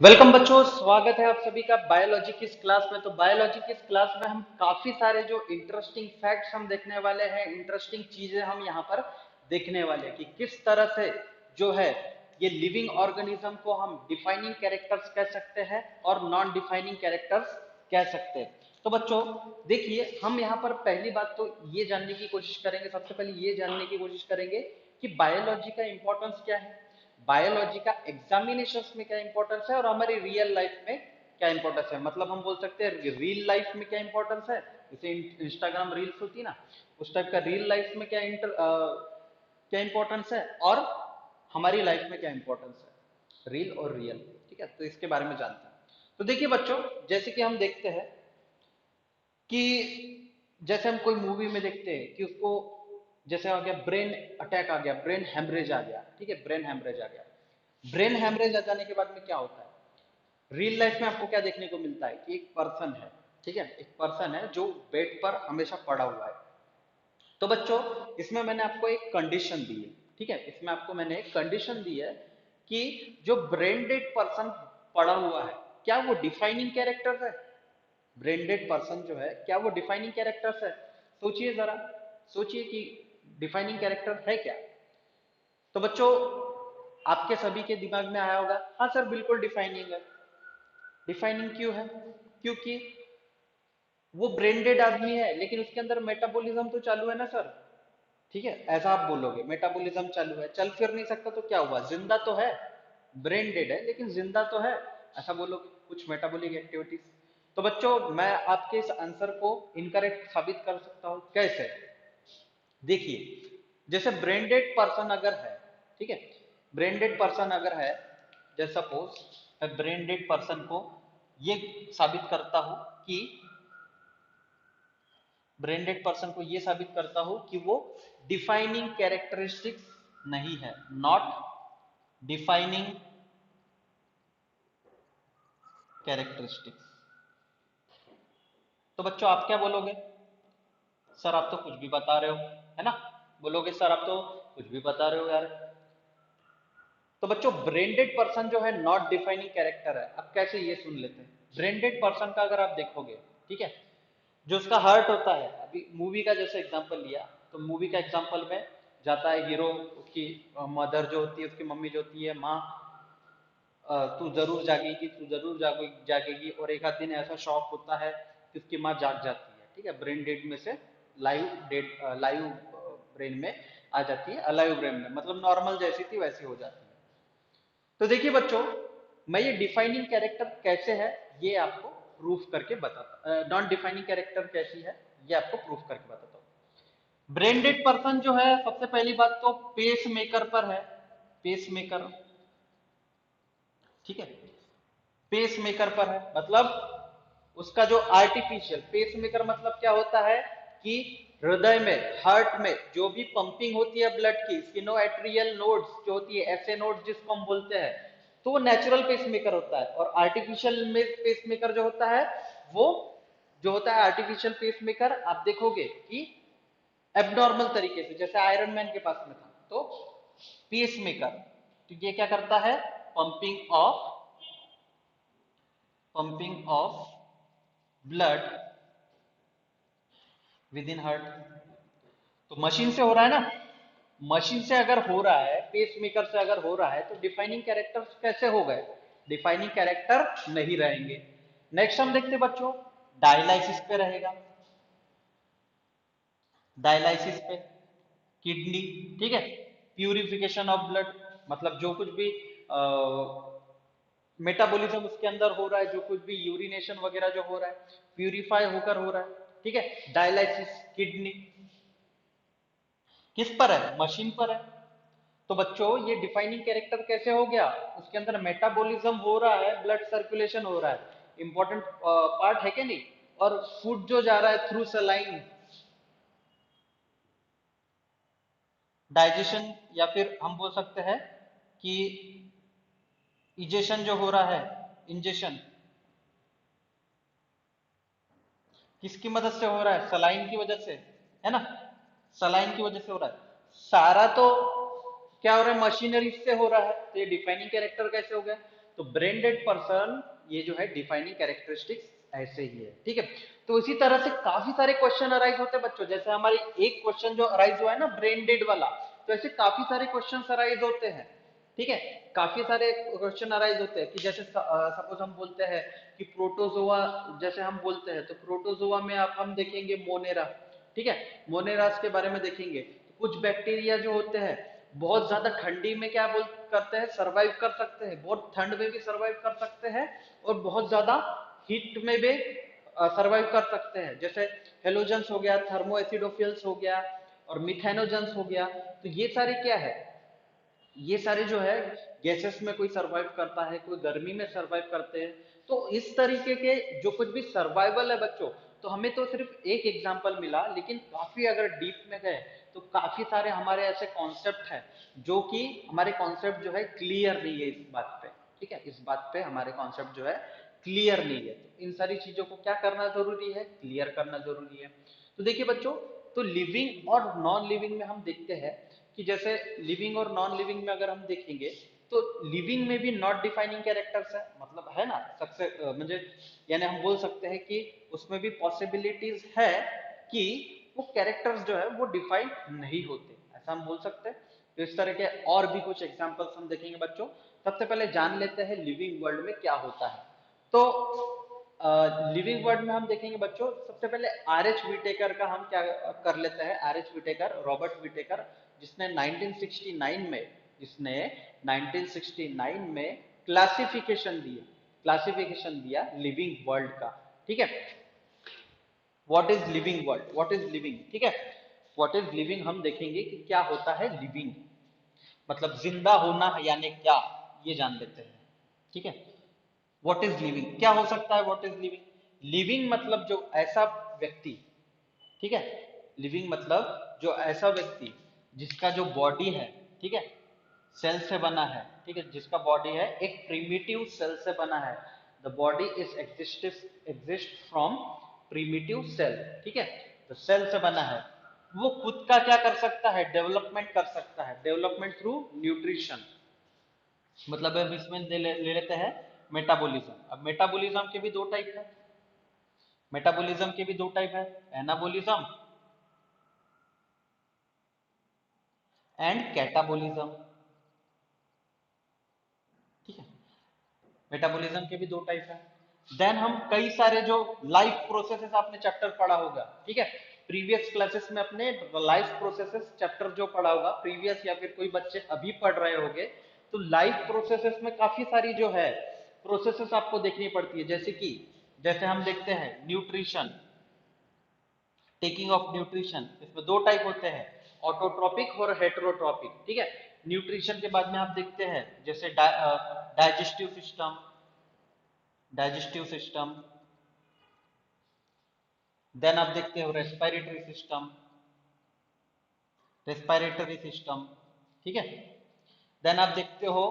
Welcome बच्चों, स्वागत है आप सभी का बायोलॉजी की इस क्लास में। तो बायोलॉजी की इस क्लास में हम काफी सारे जो इंटरेस्टिंग फैक्ट्स हम देखने वाले हैं, इंटरेस्टिंग चीजें हम यहाँ पर देखने वाले हैं कि किस तरह से जो है ये लिविंग ऑर्गेनिज्म को हम डिफाइनिंग कैरेक्टर्स कह सकते हैं और नॉन डिफाइनिंग कैरेक्टर्स कह सकते हैं। तो बच्चों देखिए, हम यहाँ पर पहली बात तो ये जानने की कोशिश करेंगे, सबसे पहले ये जानने की कोशिश करेंगे कि बायोलॉजी का इंपॉर्टेंस क्या है, बायोलॉजी का एग्जामिनेशंस में क्या इंपॉर्टेंस है और हमारी रियल लाइफ में क्या इंपॉर्टेंस है। मतलब हम बोल सकते हैं रियल लाइफ में क्या इंपॉर्टेंस है, जैसे इंस्टाग्राम रील्स होती है ना, उस टाइप का रियल लाइफ में क्या इंपॉर्टेंस है और हमारी लाइफ में क्या इंपॉर्टेंस है, रियल और रियल। ठीक है, तो इसके बारे में जानते हैं। तो देखिए बच्चों, जैसे कि हम देखते हैं कि जैसे हम कोई मूवी में देखते हैं कि उसको जैसे आ गया ब्रेन अटैक, आ गया ब्रेन हेमरेज आ गया। ठीक है, ब्रेन हेमरेज आ गया। ब्रेन हेमरेज आ जाने के बाद में क्या होता है, रियल लाइफ में आपको क्या देखने को मिलता है कि एक पर्सन है। ठीक है, एक पर्सन है जो बेड पर हमेशा पड़ा हुआ है। तो बच्चों, इसमें मैंने आपको एक कंडीशन दी है। ठीक है, इसमें आपको मैंने एक कंडीशन दी है कि जो ब्रेन डेड पर्सन पड़ा हुआ है, क्या वो डिफाइनिंग कैरेक्टर है। ब्रेन पर्सन जो है, क्या वो डिफाइनिंग कैरेक्टर्स है। सोचिए जरा, सोचिए कि डिफाइनिंग कैरेक्टर है क्या। तो बच्चों, आपके सभी के दिमाग में आया होगा, हाँ सर बिल्कुल डिफाइनिंग है। डिफाइनिंग क्यों है, क्योंकि वो ब्रेन डेड आदमी है लेकिन उसके अंदर मेटाबॉलिज्म तो चालू है ना सर। ठीक है, ऐसा आप बोलोगे, मेटाबॉलिज्म चालू है, चल फिर नहीं सकता तो क्या हुआ, जिंदा तो है। ब्रेन डेड है लेकिन जिंदा तो है, ऐसा बोलोगे, कुछ मेटाबॉलिक एक्टिविटीज। तो बच्चों, मैं आपके इस आंसर को इनकरेक्ट साबित कर सकता हूं, कैसे। देखिए, जैसे ब्रेन डेड पर्सन अगर है, ठीक है, ब्रेन डेड पर्सन अगर है, जैसे सपोज मैं ब्रेन डेड पर्सन को ये साबित करता हूं कि ब्रेंडेड पर्सन को यह साबित करता हूं कि वो डिफाइनिंग कैरेक्टरिस्टिक्स नहीं है, नॉट डिफाइनिंग कैरेक्टरिस्टिक्स। तो बच्चों आप क्या बोलोगे, सर आप तो कुछ भी बता रहे हो, है ना। बोलोगे सर आप तो कुछ भी बता रहे हो यार। तो बच्चों, ब्रेंडेड पर्सन जो है नॉट डिफाइनिंग कैरेक्टर है। अब कैसे ये सुन लेते हैं, ब्रेंडेड पर्सन का अगर आप देखोगे, ठीक है, जो उसका हर्ट होता है, अभी मूवी का जैसे एग्जांपल लिया, तो मूवी का एग्जांपल में जाता है हीरो, उसकी मदर जो होती है, उसकी मम्मी जो होती है, माँ, तू जरूर जागेगी, तू जरूर जागेगी, और एक आध दिन ऐसा शॉक होता है कि उसकी माँ जाग जाती है। ठीक है, ब्रेन डेड में से लाइव डेड, लाइव ब्रेन में आ जाती है, अलाइव ब्रेन में, मतलब नॉर्मल जैसी थी वैसी हो जाती है। तो देखिए बच्चों, मैं ये डिफाइनिंग कैरेक्टर कैसे है ये आपको प्रूफ करके बताता, नॉन डिफाइनिंग कैरेक्टर कैसी है ये आपको प्रूफ करके बताता हूँ। ब्रेन डेड पर्सन जो है, सबसे पहली बात तो पेस मेकर पर है, पेस मेकर। ठीक है, पेस मेकर पर है, मतलब उसका जो आर्टिफिशियल पेस मेकर, मतलब क्या होता है कि हृदय में, हार्ट में जो भी पंपिंग होती है ब्लड की, सिनो एट्रियल नोड्स जो होती है, ऐसे नोड जिसको हम बोलते हैं, तो वो नेचुरल पेस मेकर होता है। और आर्टिफिशियल में पेस मेकर जो होता है, वो जो होता है आर्टिफिशियल पेस मेकर, आप देखोगे कि एबनॉर्मल तरीके से, जैसे आयरन मैन के पास में था, तो पेस मेकर, तो ये क्या करता है, pumping of, pumping of blood with in heart. तो मशीन से हो रहा है ना, मशीन से अगर हो रहा है, पेस मेकर से अगर हो रहा है, तो डिफाइनिंग कैरेक्टर कैसे हो गए, डिफाइनिंग कैरेक्टर नहीं रहेंगे। नेक्स्ट हम देखते हैं बच्चों, डायलाइसिस पे रहेगा, डायलाइसिस पे किडनी। ठीक है, प्यूरिफिकेशन ऑफ ब्लड, मतलब जो कुछ भी मेटाबॉलिज्म उसके अंदर हो रहा है, जो कुछ भी यूरिनेशन वगैरह जो हो रहा है, प्यूरिफाई होकर हो रहा है। ठीक है, डायलाइसिस किडनी किस पर है, मशीन पर है। तो बच्चों, ये डिफाइनिंग कैरेक्टर कैसे हो गया, उसके अंदर मेटाबॉलिज्म हो रहा है, ब्लड सर्कुलेशन हो रहा है, इंपॉर्टेंट पार्ट है कि नहीं। और फूड जो जा रहा है थ्रू सलाइन, डाइजेशन, या फिर हम बोल सकते हैं कि इजेशन जो हो रहा है, इंजेशन, किसकी मदद से हो रहा है, सलाइन की वजह से, है ना, सलाइन की वजह से हो रहा है सारा। तो क्या हो रहा है, मशीनरी से हो रहा है, तो ये डिफाइनिंग कैरेक्टर कैसे हो गया। तो ब्रेन डेड पर्सन ये जो है डिफाइनिंग कैरेक्टरिस्टिक्स ऐसे ही है, ठीक है। तो इसी तरह से काफी सारे क्वेश्चन अराइज होते हैं बच्चों, जैसे हमारी एक क्वेश्चन जो अराइज हुआ है ना ब्रेन डेड वाला, तो ऐसे काफी सारे क्वेश्चन अराइज होते हैं, ठीक है। काफी सारे क्वेश्चन अराइज होते हैं कि जैसे सपोज हम बोलते हैं कि प्रोटोजोआ, जैसे हम बोलते हैं तो प्रोटोजोआ में आप हम देखेंगे मोनेरा, ठीक है, मोनेरास के बारे में देखेंगे। तो कुछ बैक्टीरिया जो होते हैं बहुत ज्यादा ठंडी में क्या बोल करते हैं, सरवाइव कर सकते हैं, बहुत ठंड में भी सरवाइव कर सकते हैं, और बहुत ज्यादा हीट में भी सरवाइव कर सकते हैं। जैसे हेलोजेंस हो गया, थर्मो एसिडोफिल्स हो गया, और मिथेनोजेंस हो गया। तो ये सारे क्या है, ये सारे जो है गैसेस में कोई सरवाइव करता है, कोई गर्मी में सरवाइव करते हैं। तो इस तरीके के जो कुछ भी सर्वाइवल है बच्चों, तो हमें तो सिर्फ एक एग्जांपल मिला, लेकिन काफी अगर डीप में गए तो काफी सारे हमारे ऐसे कॉन्सेप्ट हैं जो कि हमारे कॉन्सेप्ट जो है क्लियर नहीं है इस बात पे, ठीक है, इस बात पे हमारे कॉन्सेप्ट जो है क्लियर नहीं है। तो इन सारी चीजों को क्या करना जरूरी है, क्लियर करना जरूरी है। तो देखिए बच्चों, तो लिविंग और नॉन लिविंग में हम देखते हैं कि जैसे लिविंग और नॉन लिविंग में अगर हम देखेंगे तो लिविंग में भी नॉट डिफाइनिंग कैरेक्टर्स है, मतलब है ना सक्सेस, म्हणजे यानी हम बोल सकते हैं कि उसमें भी पॉसिबिलिटीज है कि वो कैरेक्टर्स जो है वो डिफाइन नहीं होते, ऐसा हम बोल सकते हैं। तो इस तरह के और भी कुछ एग्जांपल्स हम देखेंगे बच्चों। सबसे पहले जान लेते हैं लिविंग वर्ल्ड में क्या होता है। तो लिविंग वर्ड में हम देखेंगे बच्चों, सबसे पहले आर एच विटेकर का हम क्या कर लेते हैं। R H Whittaker, Robert Whittaker, जिसने 1969 में जिसने 1969 में क्लासिफिकेशन दिया लिविंग वर्ल्ड का, ठीक है। What is living world, what is living, ठीक है। व्हाट इज लिविंग हम देखेंगे कि क्या होता है लिविंग, मतलब जिंदा होना है यानी क्या, ये जान लेते हैं, ठीक है। व्हाट इज लिविंग, क्या हो सकता है व्हाट इज लिविंग। लिविंग मतलब जो ऐसा व्यक्ति, ठीक है, लिविंग मतलब जो ऐसा व्यक्ति जिसका जो बॉडी है, ठीक है, सेल से बना है, ठीक है, जिसका बॉडी है एक प्रिमिटिव सेल से बना है। The body is exist from primitive cell, ठीक है, तो सेल से बना है। वो खुद का क्या कर सकता है, डेवलपमेंट कर सकता है, डेवलपमेंट थ्रू न्यूट्रिशन। मतलब अब इसमें ले लेते हैं मेटाबॉलिज्म। अब मेटाबॉलिज्म के भी दो टाइप है, मेटाबॉलिज्म के भी दो टाइप है, एनाबॉलिज्म एंड कैटाबॉलिज्म, ठीक है। मेटाबॉलिज्म के भी दो टाइप है। देन हम कई सारे जो लाइफ प्रोसेसेस आपने चैप्टर पढ़ा होगा, ठीक है, प्रीवियस क्लासेस में अपने लाइफ प्रोसेसेस चैप्टर जो पढ़ा होगा प्रीवियस, या फिर कोई बच्चे अभी पढ़ रहे होंगे, तो लाइफ प्रोसेसेस में काफी सारी जो है प्रोसेसेस आपको देखनी पड़ती है। जैसे कि जैसे हम देखते हैं न्यूट्रिशन, टेकिंग ऑफ न्यूट्रिशन, इसमें दो टाइप होते हैं, ऑटोट्रॉपिक और हेटेरोट्रॉपिक, ठीक है। न्यूट्रिशन के बाद में आप देखते हैं जैसे digestive system, digestive system, then आप देखते हो रेस्पिरेटरी सिस्टम, रेस्पिरेटरी सिस्टम, ठीक है। देन आप देखते हो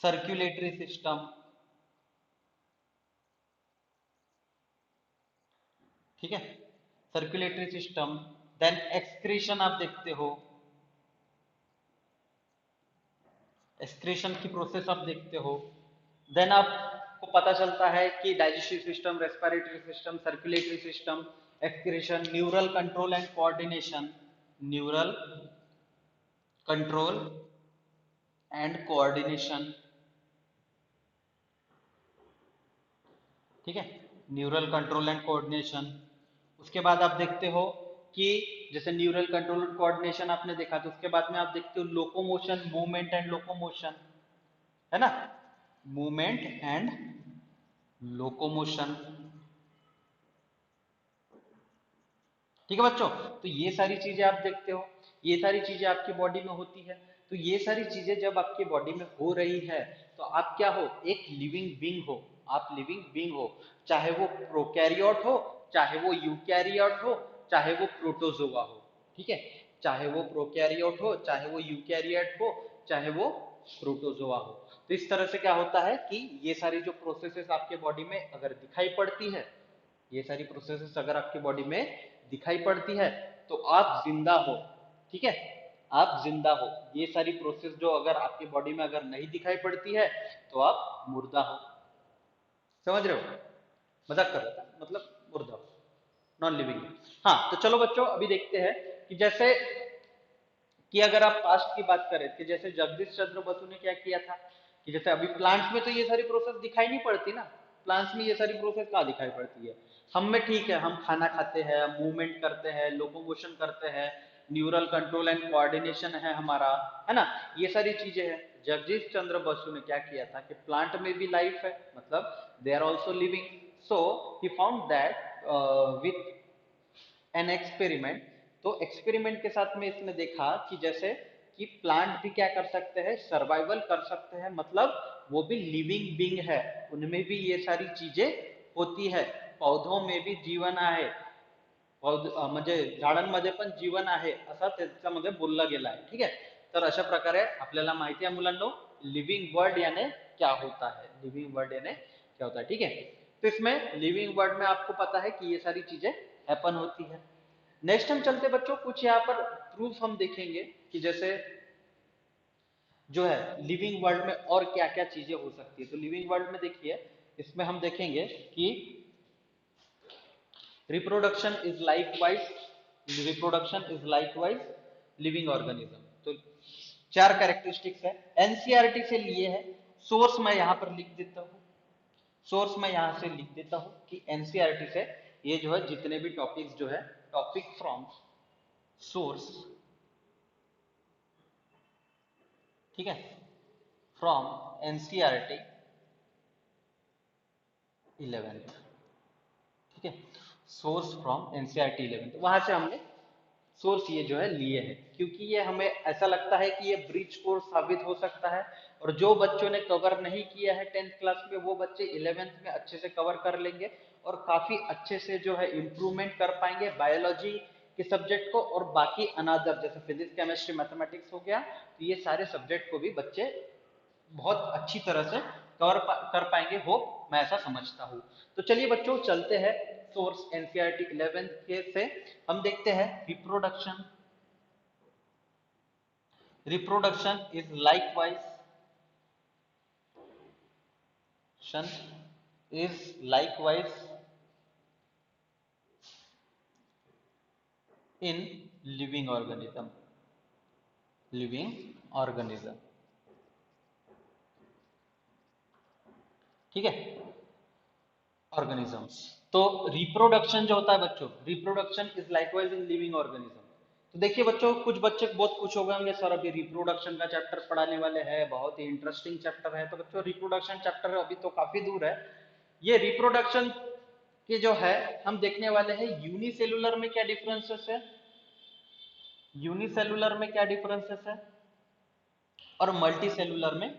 सर्कुलेटरी सिस्टम, ठीक है, सर्कुलेटरी सिस्टम। देन एक्सक्रीशन आप देखते हो, एक्सक्रीशन की प्रोसेस आप देखते हो। देन आपको पता चलता है कि digestive system, respiratory system, circulatory system, excretion, neural control and coordination, neural control and coordination, ठीक है, न्यूरल कंट्रोल एंड कोऑर्डिनेशन। उसके बाद आप देखते हो कि जैसे न्यूरल कंट्रोल एंड कोऑर्डिनेशन आपने देखा, तो उसके बाद में आप देखते हो लोकोमोशन, मूवमेंट एंड लोकोमोशन, है ना, मूवमेंट एंड लोकोमोशन, ठीक है बच्चों। तो ये सारी चीजें आप देखते हो, ये सारी चीजें आपकी बॉडी में होती है। तो ये सारी चीजें जब आपकी बॉडी में हो रही है, तो आप क्या हो, एक लिविंग बींग हो, आप लिविंग बींग हो, चाहे वो प्रोकैरियोट हो, चाहे वो यूकैरियोट हो, चाहे वो प्रोटोजोआ हो, ठीक है, चाहे वो प्रोकैरियोट हो, चाहे वो यूकैरियोट हो, चाहे वो प्रोटोजोआ हो। तो इस तरह से क्या होता है कि ये सारी जो प्रोसेसेस आपके बॉडी में अगर दिखाई पड़ती है, ये सारी प्रोसेसेस अगर आपकी बॉडी में दिखाई पड़ती है, तो आप जिंदा हो, ठीक है, आप जिंदा हो। ये सारी प्रोसेस जो अगर आपकी बॉडी में अगर नहीं दिखाई पड़ती है तो आप मुर्दा हो। समझ रहे हो? मजाक कर रहा था, मतलब मुर्दा हो, नॉन लिविंग। हाँ, तो चलो बच्चों अभी देखते हैं कि जैसे कि अगर आप पास्ट की बात करें कि जैसे जगदीश चंद्र बसु ने क्या किया था कि जैसे अभी प्लांट्स में तो ये सारी प्रोसेस दिखाई नहीं पड़ती ना। प्लांट्स में ये सारी प्रोसेस कहाँ दिखाई पड़ती है? हम में ठीक है, हम खाना खाते हैं, मूवमेंट करते हैं, लोकोमोशन करते हैं, न्यूरल कंट्रोल एंड कोऑर्डिनेशन है हमारा, है ना? ये सारी चीजें हैं। जगदीश चंद्र बसु ने क्या किया था कि प्लांट में भी लाइफ है, मतलब they are also living. So he found that with an experiment. तो एक्सपेरिमेंट के साथ में इसने देखा कि जैसे कि प्लांट भी क्या कर सकते हैं, सर्वाइवल कर सकते हैं, मतलब वो भी लिविंग बीइंग है, उनमें भी ये सारी चीजें होती है। पौधों में भी जीवन आहे, म्हणजे झाडांमध्ये पण जीवन आहे असं त्याच्यामध्ये बोललं गेलं आहे, ठीक आहे? तर अशा प्रकारे आपल्याला माहिती आहे मुलांनो, लिविंग वर्ड यानी क्या होता है, लिविंग वर्ड यानी क्या होता है, ठीक है? तो इसमें लिविंग वर्ड में आपको पता है कि ये सारी चीजें हैपन होती है। नेक्स्ट हम चलते बच्चों, कुछ यहाँ पर प्रूफ हम देखेंगे कि जैसे जो है लिविंग वर्ल्ड में और क्या क्या चीजें हो सकती है। तो लिविंग वर्ल्ड में देखिए, इसमें हम देखेंगे कि reproduction is likewise living organism. तो चार कैरेक्टरिस्टिक्स है, एनसीईआरटी से लिए है। सोर्स मैं यहां पर लिख देता हूं, सोर्स मैं यहां से लिख देता हूं कि एनसीईआरटी से ये जो है जितने भी टॉपिक्स जो है, टॉपिक फ्रॉम सोर्स, ठीक है, फ्रॉम एनसीईआरटी 11th, ठीक है, सोर्स फ्रॉम एनसीईआरटी 11th, वहां से हमने सोर्स ये जो है लिए हैं, क्योंकि ये हमें ऐसा लगता है कि ये ब्रिज कोर्स साबित हो सकता है। और जो बच्चों ने कवर नहीं किया है 10th क्लास में, वो बच्चे 11th में अच्छे से कवर कर लेंगे और काफी अच्छे से जो है इम्प्रूवमेंट कर पाएंगे बायोलॉजी के सब्जेक्ट को। और बाकी अनादर जैसे फिजिक्स केमिस्ट्री मैथमेटिक्स हो गया, तो ये सारे सब्जेक्ट को भी बच्चे बहुत अच्छी तरह से कर पाएंगे, होप मैं ऐसा समझता हूँ। तो चलिए बच्चों चलते हैं सोर्स एनसीईआरटी 11th के से, हम देखते हैं रिप्रोडक्शन। रिप्रोडक्शन इज लाइकवाइज शन is likewise in living organism, living organism, ठीक है, ऑर्गेनिजम्स। तो रिप्रोडक्शन जो होता है बच्चों, reproduction is likewise in living organism. तो देखिए बच्चों, कुछ बच्चे बहुत खुश हो गए होंगे, सर अभी रिप्रोडक्शन का चैप्टर पढ़ाने वाले हैं, बहुत ही इंटरेस्टिंग चैप्टर है। तो बच्चों रिप्रोडक्शन चैप्टर अभी तो काफी दूर है। ये रिप्रोडक्शन के जो है हम देखने वाले हैं यूनिसेलुलर में क्या डिफरेंसेस है, यूनिसेलुलर में क्या डिफरेंसेस है और मल्टी सेलुलर में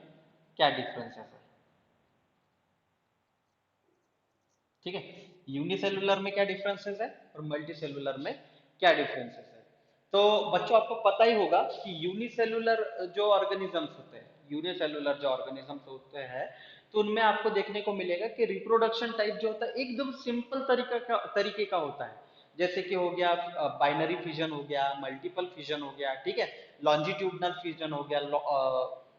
क्या डिफरेंसेस है, ठीक है? यूनिसेलुलर में क्या डिफरेंसेस है और मल्टी सेलुलर में क्या डिफरेंसेस है। तो बच्चों आपको पता ही होगा कि यूनिसेलुलर जो ऑर्गेनिजम्स होते हैं, यूनिसेलुलर जो ऑर्गेनिजम्स होते हैं, तो उनमें आपको देखने को मिलेगा कि रिप्रोडक्शन टाइप जो होता है एकदम सिंपल तरीके का होता है। जैसे कि हो गया बाइनरी फिजन हो गया, मल्टीपल फिजन हो गया, ठीक है, लॉन्जिट्यूडनल फिजन हो गया,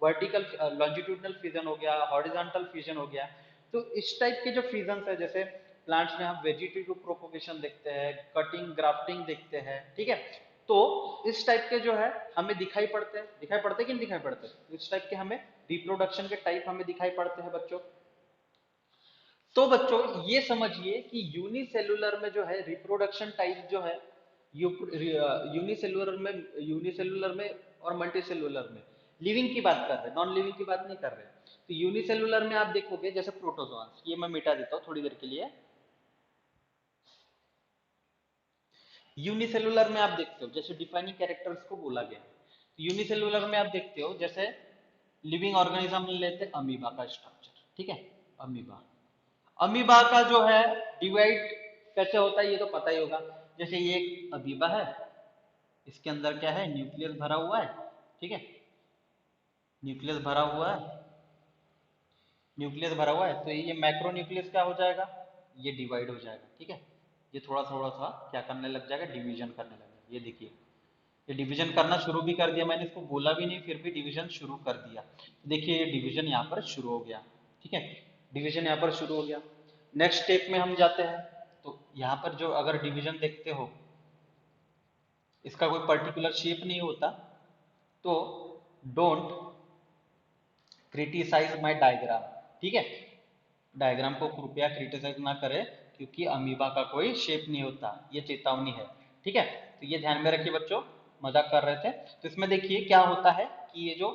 वर्टिकल लॉन्जिट्यूडनल फिजन हो गया, हॉरिजॉन्टल फिजन हो गया। तो इस टाइप के जो फिजन है, जैसे प्लांट्स में हम वेजिटेटिव प्रोपोगेशन देखते हैं, कटिंग ग्राफ्टिंग देखते हैं, ठीक है, तो इस टाइप के जो है हमें दिखाई पड़ते कि नहीं दिखाई पड़ते, इस टाइप के हमें रिप्रोडक्शन के टाइप हमें दिखाई पड़ते हैं बच्चों। तो बच्चों ये समझिए कि यूनिसेलुलर में जो है रिप्रोडक्शन टाइप जो है, यूनिसेलुलर में, यूनिसेलुलर में और मल्टीसेलुलर में लिविंग की बात कर रहे हैं, नॉन लिविंग की बात नहीं कर रहे हैं। तो यूनिसेलुलर में आप देखोगे जैसे प्रोटोजोआंस, ये मैं मिटा देता हूँ थोड़ी देर के लिए। यूनिसेलुलर में आप देखते हो जैसे डिफाइनिंग कैरेक्टर्स को बोला गया है। तो यूनिसेलुलर में आप देखते हो जैसे लिविंग ऑर्गेनिज्म लेते हैं अमीबा का स्ट्रक्चर, ठीक है, अमीबा। अमीबा का जो है डिवाइड कैसे होता है ये तो पता ही होगा। जैसे ये एक अमीबा है, इसके अंदर क्या है, न्यूक्लियस भरा हुआ है, ठीक है, न्यूक्लियस भरा हुआ है, न्यूक्लियस भरा हुआ है, तो ये मैक्रो न्यूक्लियस क्या हो जाएगा, ये डिवाइड हो जाएगा, ठीक है, ये थोड़ा थोड़ा सा क्या करने लग जाएगा, डिवीजन करने लगेगा। ये देखिए ये डिवीजन करना शुरू भी कर दिया, मैंने इसको बोला भी नहीं, फिर भी डिवीजन शुरू कर दिया। देखिए ये डिवीजन यहाँ पर शुरू हो गया। ठीक है, डिवीजन यहाँ पर शुरू हो गया। नेक्स्ट स्टेप में हम जाते हैं। तो यहाँ पर जो अगर डिवीजन देखते हो, इसका कोई पर्टिकुलर शेप नहीं होता, तो डोंट क्रिटिसाइज माय डायग्राम। ठीक है, डायग्राम को कृपया क्रिटिसाइज ना करें, क्योंकि अमीबा का कोई शेप नहीं होता, ये चेतावनी है। ठीक है, तो ये ध्यान में रखिए बच्चों, मजाक कर रहे थे। तो इसमें देखिए क्या होता है कि ये जो,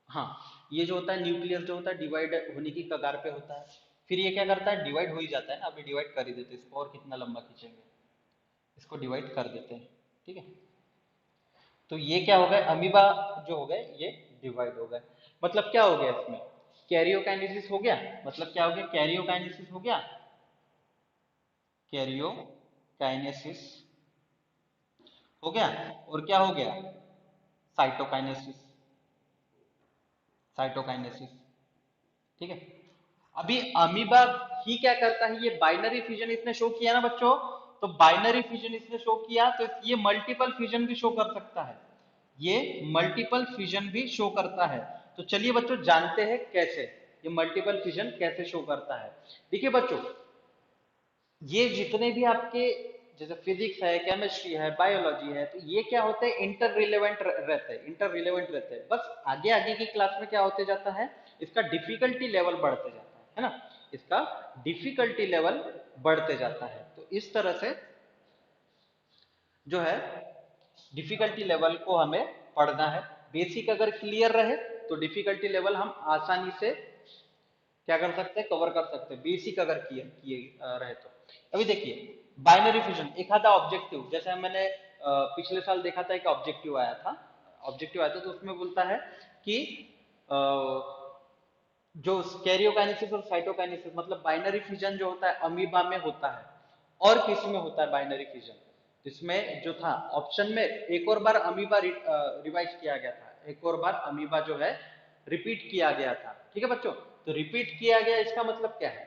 हाँ, ये जो होता है न्यूक्लियस जो होता है डिवाइड होने की कगार पे होता है। फिर ये क्या करता है, डिवाइड हो ही जाता है ना, अभी डिवाइड कर ही देते हैं इसको, और कितना लंबा खींचेंगे, इसको डिवाइड कर देते हैं। ठीक है, तो ये क्या हो गए, अमीबा जो हो गए ये डिवाइड हो गए। मतलब क्या हो गया इसमें, कैरियोकाइनेसिस हो गया। मतलब क्या हो गया, कैरियोकाइनेसिस हो गया, कैरियोकाइनेसिस हो गया। और क्या हो गया, साइटोकाइनेसिस, साइटोकाइनेसिस। ठीक है, अभी अमीबा ही क्या करता है, ये बाइनरी फिजन इसने शो किया ना बच्चों, तो बाइनरी फिजन इसने शो किया, तो ये मल्टीपल फिजन भी शो कर सकता है, ये मल्टीपल फिजन भी शो करता है। तो चलिए बच्चों जानते हैं कैसे ये मल्टीपल फिजन कैसे शो करता है। देखिए बच्चों, ये जितने भी आपके जैसे फिजिक्स है, केमिस्ट्री है, बायोलॉजी है, तो ये क्या होते हैं, इंटर रिलेवेंट रहते हैं, इंटर रिलेवेंट रहते हैं। बस आगे आगे की क्लास में क्या होते जाता है, इसका डिफिकल्टी लेवल बढ़ते जाता है ना, इसका डिफिकल्टी लेवल बढ़ते जाता है। तो इस तरह से जो है डिफिकल्टी लेवल को हमें पढ़ना है। बेसिक अगर क्लियर रहे तो डिफिकल्टी लेवल हम आसानी से क्या कर सकते हैं, कवर कर सकते हैं, बेसिक अगर किए किए रहे तो। अभी देखिए बाइनरी फ्यूजन, एक आधा ऑब्जेक्टिव, जैसे मैंने पिछले साल देखा था, एक ऑब्जेक्टिव आया था, ऑब्जेक्टिव आया था, तो उसमें बोलता है कि अ, जो कैरियोकाइनेसिस और साइटोकाइनेसिस, मतलब बाइनरी फ्यूजन जो होता है अमीबा में होता है, और किस में होता है बाइनरी फ्यूजन। इसमें जो था ऑप्शन में, एक और बार अमीबा रिवाइज किया गया था, एक और बार अमीबा जो है रिपीट किया गया था। ठीक है बच्चों, तो रिपीट किया गया इसका मतलब क्या है,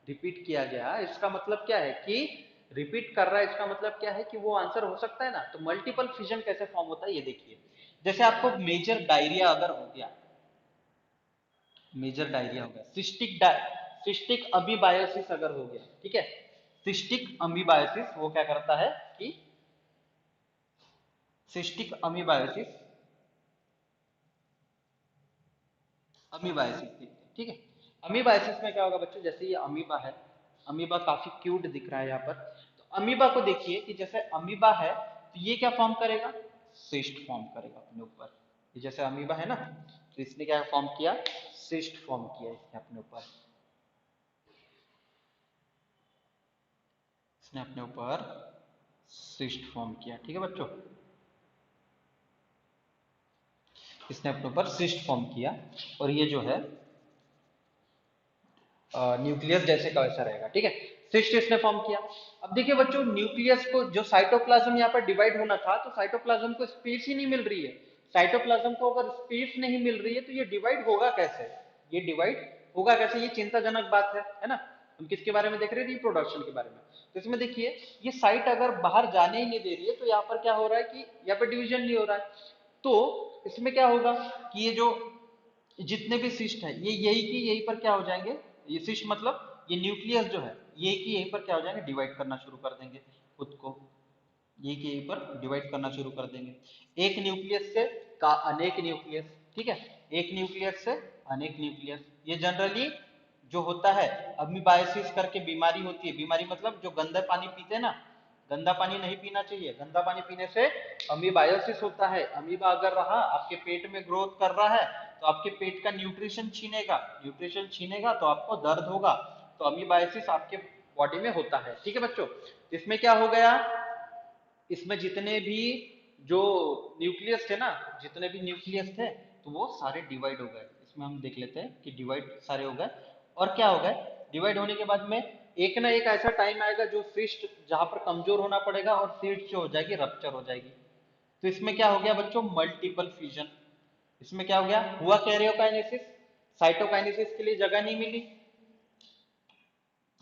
रिपीट किया गया इसका मतलब क्या है कि रिपीट कर रहा है, इसका मतलब क्या है कि वो आंसर हो सकता है ना। तो मल्टीपल फिजन कैसे फॉर्म होता है ये देखिए, जैसे आपको मेजर डायरिया अगर हो गया, मेजर डायरिया हो गया, सिस्टिक अमीबायोसिस अगर हो गया, ठीक है, सिस्टिक अमीबायोसिस वो क्या करता है कि सिस्टिक अमीबायोसिस, अमीबायोसिस, ठीक है, अमीबायोसिस में क्या होगा बच्चों, जैसे ये अमीबा है, अमीबा काफी क्यूट दिख रहा है यहाँ पर, तो अमीबा को देखिए कि जैसे अमीबा है तो ये क्या फॉर्म करेगा, सिस्ट फॉर्म करेगा अपने ऊपर। ये जैसे अमीबा है ना, तो इसने क्या फॉर्म किया, सिस्ट फॉर्म किया इसने अपने ऊपर, इसने अपने ऊपर सिस्ट फॉर्म किया। ठीक है बच्चों, इसने अपने ऊपर सिस्ट फॉर्म किया, और ये जो है न्यूक्लियस जैसे का वैसा रहेगा। ठीक है, सिस्ट इसने फॉर्म किया। अब देखिए बच्चों, न्यूक्लियस को जो साइटोप्लाज्म यहाँ पर डिवाइड होना था, तो साइटोप्लाज्म को स्पेस ही नहीं मिल रही है। साइटोप्लाज्म को अगर स्पेस नहीं मिल रही है तो ये डिवाइड होगा कैसे, ये डिवाइड होगा कैसे, ये चिंताजनक बात है ना। हम किसके बारे में देख रहे हैं, रिप्रोडक्शन के बारे में। तो इसमें देखिए ये साइट अगर बाहर जाने ही नहीं दे रही है, तो यहाँ पर क्या हो रहा है कि यहाँ पर डिवीजन नहीं हो रहा है। तो इसमें क्या होगा कि ये जो जितने भी सिस्ट है, ये यही की यहीं पर क्या हो जाएंगे, ये सिस्ट मतलब ये न्यूक्लियस जो है, ये की यहीं पर क्या हो जाएंगे, डिवाइड करना शुरू कर देंगे खुद को, ये की यहीं पर डिवाइड करना शुरू कर देंगे। एक न्यूक्लियस से का अनेक न्यूक्लियस, ठीक है, एक न्यूक्लियस से अनेक न्यूक्लियस। ये जनरली जो होता है अमीबायोसिस करके बीमारी होती है, बीमारी मतलब जो गंदा पानी पीते हैं ना, गंदा पानी नहीं पीना चाहिए, गंदा पानी पीने से अमीबायोसिस होता है। अमीबा अगर रहा आपके पेट में ग्रोथ कर रहा है, तो आपके पेट का न्यूट्रिशन छीनेगा, न्यूट्रिशन छीनेगा तो आपको दर्द होगा, तो अमीबायोसिस आपके बॉडी में होता है। ठीक है बच्चों, इसमें क्या हो गया, इसमें जितने भी जो न्यूक्लियस थे ना, जितने भी न्यूक्लियस थे, तो वो सारे डिवाइड हो गए। इसमें हम देख लेते हैं कि डिवाइड सारे हो गए, और क्या हो गए, डिवाइड होने के बाद में एक ना एक ऐसा टाइम आएगा जो सिस्ट जहां पर कमजोर होना पड़ेगा, और सिस्ट जो हो जाएगी रप्चर हो जाएगी। तो इसमें क्या हो गया बच्चों, मल्टीपल फ्यूजन। इसमें क्या हो गया, हुआ कैरियोकाइनेसिस, साइटोकाइनेसिस के लिए जगह नहीं मिली,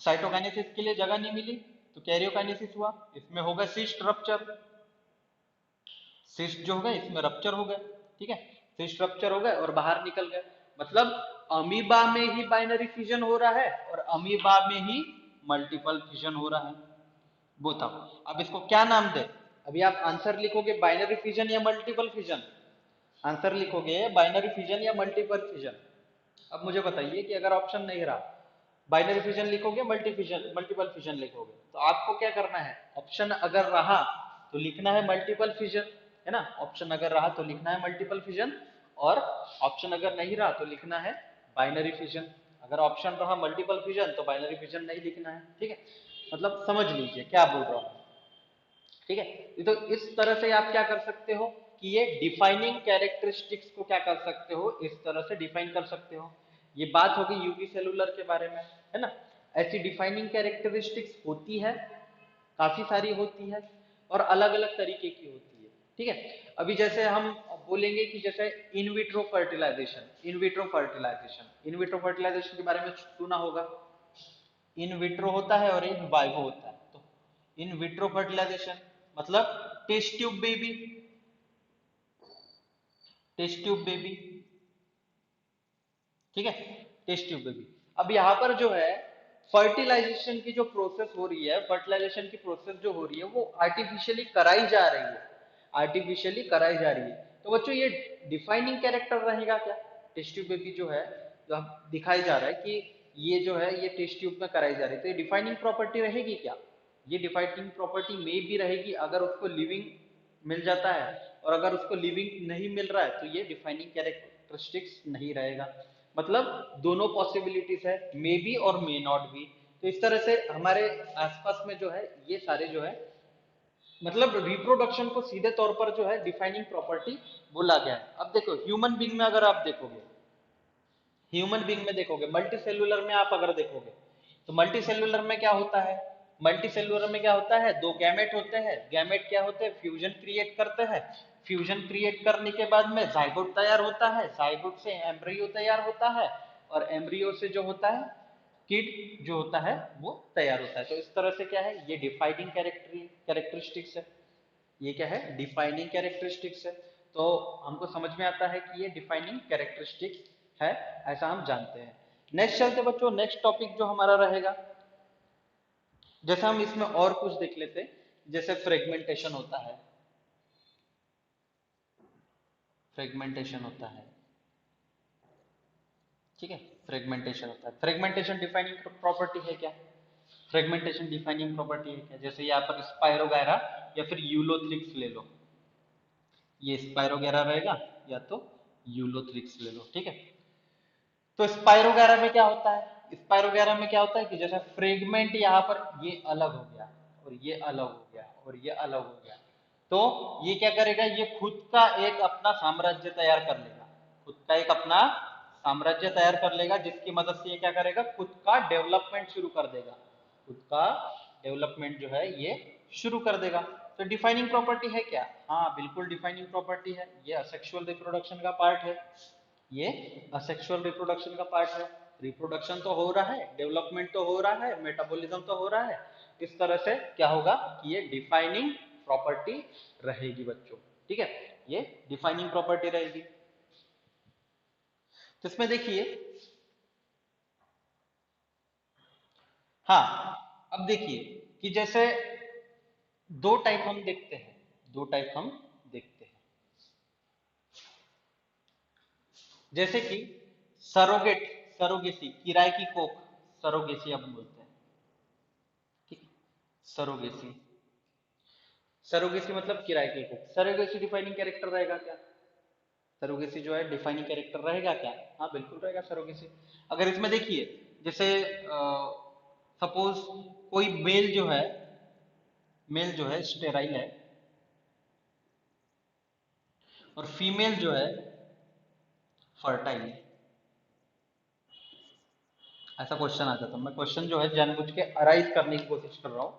साइटोकाइनेसिस के लिए जगह नहीं मिली, तो कैरियोकाइनेसिस हुआ, इसमें होगा सिस्ट रप्चर। सिस्ट जो हो गए इसमें रप्चर हो गए, ठीक है, सिस्ट रप्चर हो गए और बाहर निकल गए। मतलब अमीबा में ही बाइनरी फिजन हो रहा है और अमीबा में ही मल्टीपल फिजन हो रहा है। बताओ अब इसको क्या नाम दे। अभी आप आंसर लिखोगे बाइनरी फिजन या मल्टीपल फिजन, आंसर लिखोगे बाइनरी फिजन या मल्टीपल फिजन। अब मुझे बताइए कि अगर ऑप्शन नहीं रहा, बाइनरी फिजन लिखोगे मल्टीपल फिजन लिखोगे, तो आपको क्या करना है, ऑप्शन अगर रहा तो लिखना है मल्टीपल फिजन, है ना, ऑप्शन अगर रहा तो लिखना है मल्टीपल फिजन, और ऑप्शन अगर नहीं रहा तो लिखना है बाइनरी फिजन। अगर ऑप्शन रहा मल्टीपल फिजन तो बाइनरी फिजन नहीं लिखना है, ठीक है, मतलब समझ लीजिए क्या बोल रहा हूँ, ठीक है। तो इस तरह से आप क्या कर सकते हो कि ये डिफाइनिंग कैरेक्टरिस्टिक्स को क्या कर सकते हो, इस तरह से डिफाइन कर सकते हो। ये बात होगी यूनिसेलुलर के बारे में, है ना। ऐसी डिफाइनिंग कैरेक्टरिस्टिक्स होती है, काफी सारी होती है और अलग अलग तरीके की होती है, ठीक है। अभी जैसे हम बोलेंगे कि जैसे in vitro fertilisation, in vitro fertilisation के बारे में सुना होगा। इन विट्रो होता है और इन वाइवो होता है। तो इन विट्रो फर्टिलाइजेशन मतलब test tube baby, test tube baby, ठीक है, टेस्ट ट्यूब बेबी। अब यहाँ पर जो है फर्टिलाइजेशन की जो प्रोसेस हो रही है, फर्टिलाइजेशन की प्रोसेस जो हो रही है वो आर्टिफिशियली कराई जा रही है, आर्टिफिशियली कराई जा रही है। तो बच्चों ये डिफाइनिंग कैरेक्टर रहेगा क्या, टेस्ट ट्यूब बेबी जो है, जो अब दिखाई जा रहा है कि ये जो है ये टेस्ट ट्यूब में कराई जा रही है, तो ये डिफाइनिंग प्रॉपर्टी रहेगी क्या, ये डिफाइनिंग प्रॉपर्टी में भी रहेगी अगर उसको लिविंग मिल जाता है, और अगर उसको लिविंग नहीं मिल रहा है तो ये डिफाइनिंग कैरेक्टरिस्टिक्स नहीं रहेगा। मतलब दोनों पॉसिबिलिटीज है, मे बी और मे नॉट बी। तो इस तरह से हमारे आसपास में जो है ये सारे जो है मतलब रिप्रोडक्शन को सीधे तौर पर जो है डिफाइनिंग प्रॉपर्टी बोला गया है। अब देखो ह्यूमन बींग में अगर आप देखोगे, ह्यूमन बींग में देखोगे, मल्टी सेल्यूलर में आप अगर देखोगे तो मल्टी सेल्यूलर में क्या होता है, मल्टी सेल्यूलर में क्या होता है, दो गैमेट होते हैं, गैमेट क्या होते हैं, फ्यूजन क्रिएट करते हैं, फ्यूजन क्रिएट करने के बाद में जाइगोट तैयार होता है, जाइगोट से एम्ब्रियो तैयार होता है, और एम्ब्रियो से जो होता है किड जो होता है वो तैयार होता है। तो इस तरह से क्या है, ये डिफाइनिंग कैरेक्टरिस्टिक्स है, ये क्या है डिफाइनिंग कैरेक्टरिस्टिक्स है। तो हमको समझ में आता है कि ये डिफाइनिंग कैरेक्टरिस्टिक्स है, ऐसा हम जानते हैं। नेक्स्ट चलते बच्चों, नेक्स्ट टॉपिक जो हमारा रहेगा, जैसे हम इसमें और कुछ देख लेते, जैसे फ्रेगमेंटेशन होता है, फ्रेगमेंटेशन होता है, ठीक है, फ्रेगमेंटेशन होता है, फ्रेगमेंटेशन डिफाइनिंग प्रॉपर्टी है क्या, फ्रेगमेंटेशन डिफाइनिंग प्रॉपर्टी है क्या, जैसे यहाँ पर स्पायरोगायरा या फिर यूलोथ्रिक्स ले लो, ये स्पायरोगैरा रहेगा या तो यूलोथ्रिक्स ले लो, ठीक है। तो स्पायरोगैरा में क्या होता है, स्पायरोगैरा में क्या होता है कि जैसे फ्रेगमेंट यहाँ पर ये अलग हो गया और ये अलग हो गया और ये अलग हो गया, तो ये क्या करेगा, ये खुद का एक अपना साम्राज्य तैयार कर लेगा, खुद का एक अपना साम्राज्य तैयार कर लेगा, जिसकी मदद से ये क्या करेगा, खुद का डेवलपमेंट शुरू कर देगा, खुद का डेवलपमेंट जो है ये शुरू कर देगा। तो डिफाइनिंग प्रॉपर्टी है क्या, हाँ बिल्कुल डिफाइनिंग प्रॉपर्टी है, ये असेक्सुअल रिप्रोडक्शन का पार्ट है, ये असेक्सुअल रिप्रोडक्शन का पार्ट है। रिप्रोडक्शन तो हो रहा है, डेवलपमेंट तो हो रहा है, मेटाबॉलिज्म तो हो रहा है, इस तरह से क्या होगा कि ये डिफाइनिंग प्रॉपर्टी रहेगी बच्चों, ठीक है, ये डिफाइनिंग प्रॉपर्टी रहेगी। तो इसमें देखिए, हाँ अब देखिए कि जैसे दो टाइप हम देखते हैं, दो टाइप हम देखते हैं, जैसे कि सरोगेट, सरोगेसी, किराए की कोख, सरोगेसी हम बोलते हैं, ठीक, सरोगेसी, सरोगेसी मतलब किराए की कोख, सरोगेसी डिफाइनिंग कैरेक्टर रहेगा क्या, सरोगेसी जो है डिफाइनिंग कैरेक्टर रहेगा क्या, हाँ बिल्कुल रहेगा सरोगेसी। अगर इसमें देखिए जैसे सपोज कोई मेल जो है स्टेराइल है और फीमेल जो है फर्टाइल है, ऐसा क्वेश्चन आ जाता है, मैं क्वेश्चन जो है जानबूझ के अराइज करने की कोशिश कर रहा हूँ।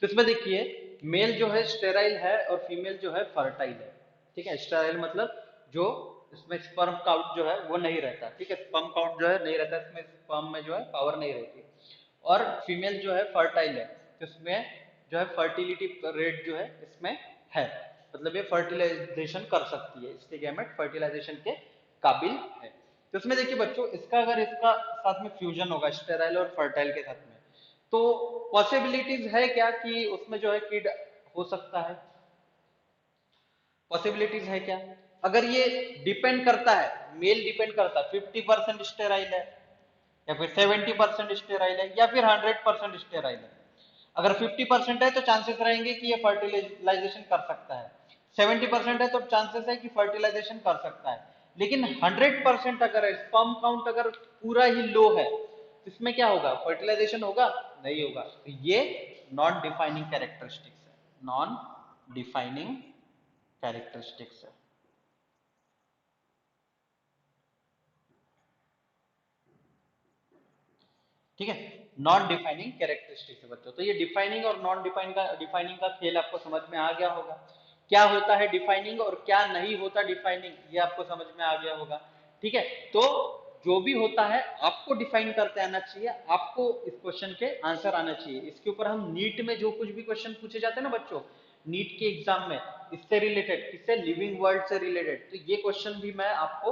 तो इसमें देखिए मेल जो है स्टेराइल है और फीमेल जो है फर्टाइल है, ठीक है, स्टेराइल मतलब जो इसमें स्पर्म काउंट जो है वो नहीं रहता, ठीक है, स्पर्म काउंट जो है नहीं रहता, इसमें स्पर्म में जो है पावर नहीं रहती, और फीमेल जो है फर्टाइल है, तो इसमें जो है फर्टिलिटी रेट जो है इसमें है, मतलब ये फर्टिलाइजेशन कर सकती है, इसके गैमेट फर्टिलाइजेशन के काबिल है। तो इसमें देखिए बच्चों, इसका अगर इसका साथ में फ्यूजन होगा स्टेराइल और फर्टाइल के साथ में, तो पॉसिबिलिटीज है क्या कि उसमें जो है किड हो सकता है? पॉसिबिलिटीज है क्या? अगर ये डिपेंड करता है, मेल डिपेंड करता है, 50% स्टेराइल है या फिर 70% स्टेराइल है या फिर 100% स्टेराइल है। अगर 50% है तो चांसेस रहेंगे कि ये फर्टिलाइजेशन कर सकता है, 70% है तो चांसेस है कि फर्टिलाइजेशन कर सकता है। लेकिन 100% अगर है, स्पर्म काउंट अगर पूरा ही लो है, तो इसमें क्या होगा? फर्टिलाइजेशन होगा? नहीं होगा। तो ये नॉन डिफाइनिंग कैरेक्टरिस्टिक्स है, नॉन डिफाइनिंग कैरेक्टरिस्टिक्स है। ठीक है, नॉन डिफाइनिंग कैरेक्टरिस्टिक्स है बच्चों। तो ये डिफाइनिंग और नॉन डिफाइनिंग का खेल आपको समझ में आ गया होगा। क्या होता है डिफाइनिंग और क्या नहीं होता डिफाइनिंग, ये आपको समझ में आ गया होगा। ठीक है, तो जो भी होता है आपको डिफाइन करते आना चाहिए, आपको इस क्वेश्चन के आंसर आना चाहिए। इसके ऊपर हम नीट में जो कुछ भी क्वेश्चन पूछे जाते हैं ना बच्चों, नीट के एग्जाम में, इससे रिलेटेड, किससे? लिविंग वर्ल्ड से रिलेटेड, तो ये क्वेश्चन भी मैं आपको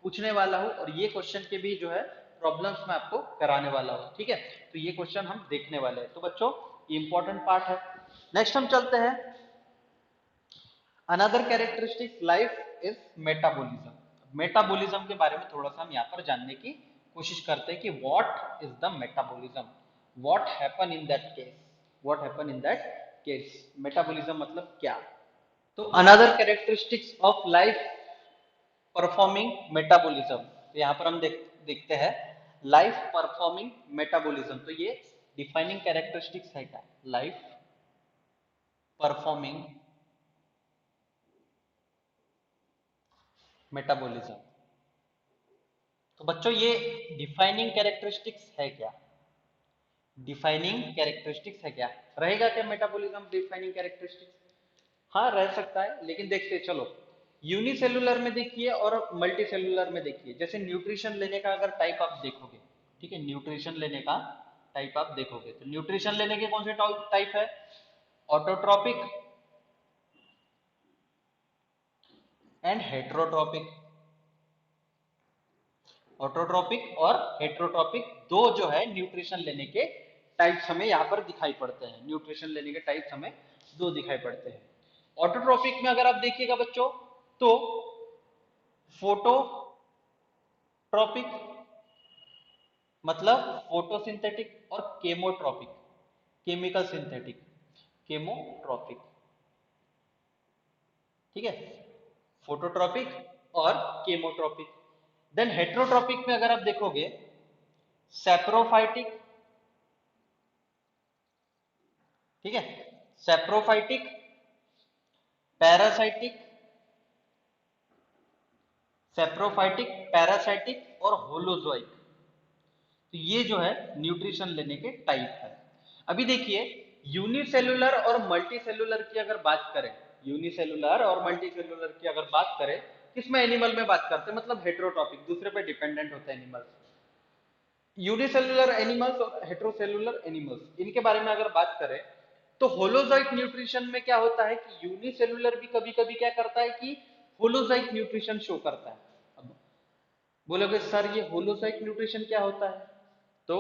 पूछने वाला हूं और ये क्वेश्चन के भी जो है प्रॉब्लम्स मैं आपको कराने वाला हूं। ठीक है, तो ये क्वेश्चन हम देखने वाले हैं। तो बच्चों ये इंपॉर्टेंट पार्ट है। नेक्स्ट हम चलते हैं, another characteristic life is metabolism. Metabolism के बारे में थोड़ा सा हम यहाँ पर जानने की कोशिश करते हैं कि what is the metabolism, what happen in that case, what happen in that case. Metabolism मतलब क्या? तो another characteristics of life performing metabolism, तो यहाँ पर हम देखते हैं लाइफ परफॉर्मिंग मेटाबॉलिज्म। तो ये डिफाइनिंग कैरेक्टरिस्टिक्स है क्या? Life performing metabolism. तो बच्चों ये डिफाइनिंग कैरेक्टरिस्टिक्स है क्या? डिफाइनिंग कैरेक्टरिस्टिक्स है क्या? रहेगा क्या मेटाबॉलिज्म डिफाइनिंग कैरेक्टरिस्टिक्स? हाँ रह सकता है, लेकिन देखते चलो, यूनिसेलुलर में देखिए और मल्टी सेलुलर में देखिए। जैसे न्यूट्रिशन लेने का अगर टाइप आप देखोगे, ठीक है, न्यूट्रिशन लेने का टाइप आप देखोगे, तो न्यूट्रिशन लेने के कौन से टाइप है? Autotrophic and heterotrophic. ऑटोट्रॉपिक और हेट्रोट्रॉपिक दो जो है न्यूट्रिशन लेने के टाइप्स हमें यहाँ पर दिखाई पड़ते हैं। न्यूट्रिशन लेने के टाइप्स हमें दो दिखाई पड़ते हैं। ऑटोट्रॉपिक में अगर आप देखिएगा बच्चों, तो फोटोट्रॉपिक मतलब फोटोसिंथेटिक, और केमोट्रॉपिक केमिकल सिंथेटिक, केमोट्रॉपिक। ठीक है, फोटोट्रॉपिक और केमोट्रॉपिक। देन हेट्रोट्रॉपिक में अगर आप देखोगे, सेप्रोफाइटिक, ठीक है, सेप्रोफाइटिक, पैरासाइटिक, सेप्रोफाइटिक, पैरासाइटिक और होलोजोइक। तो ये जो है न्यूट्रिशन लेने के टाइप है। अभी देखिए, यूनिसेलुलर और मल्टीसेलुलर की अगर बात करें, यूनिसेलुलर और मल्टीसेलुलर की अगर बात करें, किसमें? एनिमल में बात करते हैं, मतलब हेट्रोटॉपिक, दूसरे पे डिपेंडेंट होते हैं एनिमल्स। यूनिसेलुलर एनिमल्स और हेट्रोसेलुलर एनिमल्स, इनके बारे में अगर बात करें, तो होलोजाइक न्यूट्रिशन में क्या होता है कि यूनिसेलुलर भी कभी कभी क्या करता है कि होलोजाइक न्यूट्रिशन शो करता है। अब बोलोगे सर ये होलोजाइक न्यूट्रिशन क्या होता है? तो